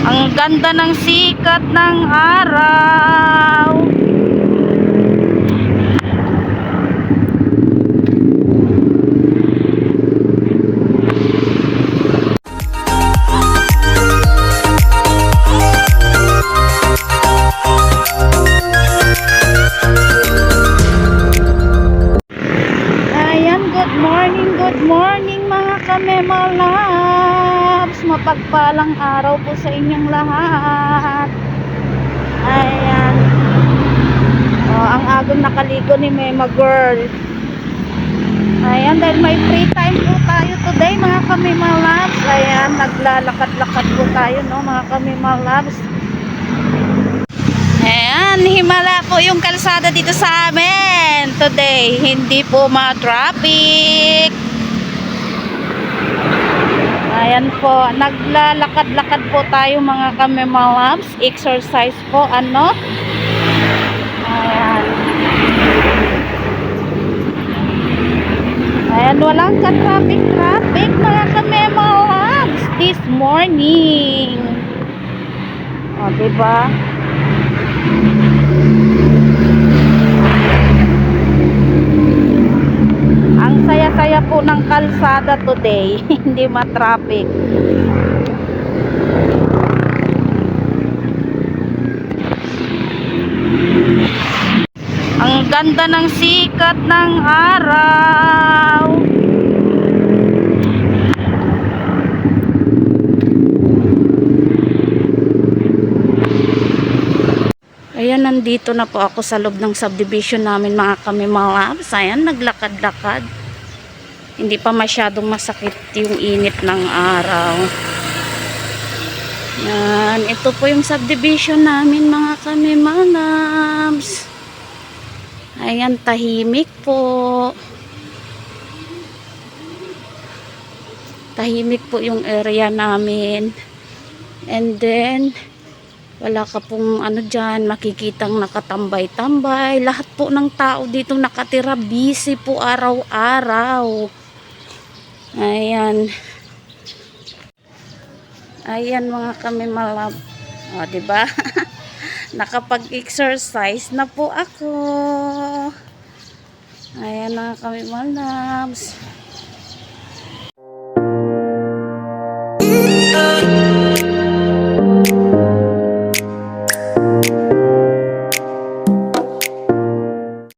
Ang ganda ng sikat ng araw. Ayan, good morning mga kamemalabs. Mapagpalang araw po sa inyong lahat. Ayan. Ang agong nakaligo ni Mema Girl. Ayan, dahil may free time po tayo today mga kamemalabs. Ayan, naglalakad-lakad po tayo, no, mga kamemalabs. Ayan, himala po yung kalsada dito sa amin today. Hindi po ma-traffic. Ayan po, naglalakad-lakad po tayo mga kamemalabs. Exercise po, ano? Ayan. Ayan, walang ka-traffic mga kamemalabs this morning. O, diba? Ang saya-saya po ng kalsada today. Hindi ma-traffic. Ang ganda ng sikat ng araw. Ayan, nandito na po ako sa loob ng subdivision namin mga kamemalabs. Ayan, naglakad-lakad. Hindi pa masyadong masakit yung init ng araw. Yan, ito po yung subdivision namin mga kamemalabs. Ayan, tahimik po. Tahimik po yung area namin. And then wala ka pong ano dyan, makikitang nakatambay-tambay. Lahat po ng tao dito nakatira, busy po araw-araw. Ayan. Ayan mga kamemalab. O, diba? Nakapag-exercise na po ako. Ayan mga kamemalabs.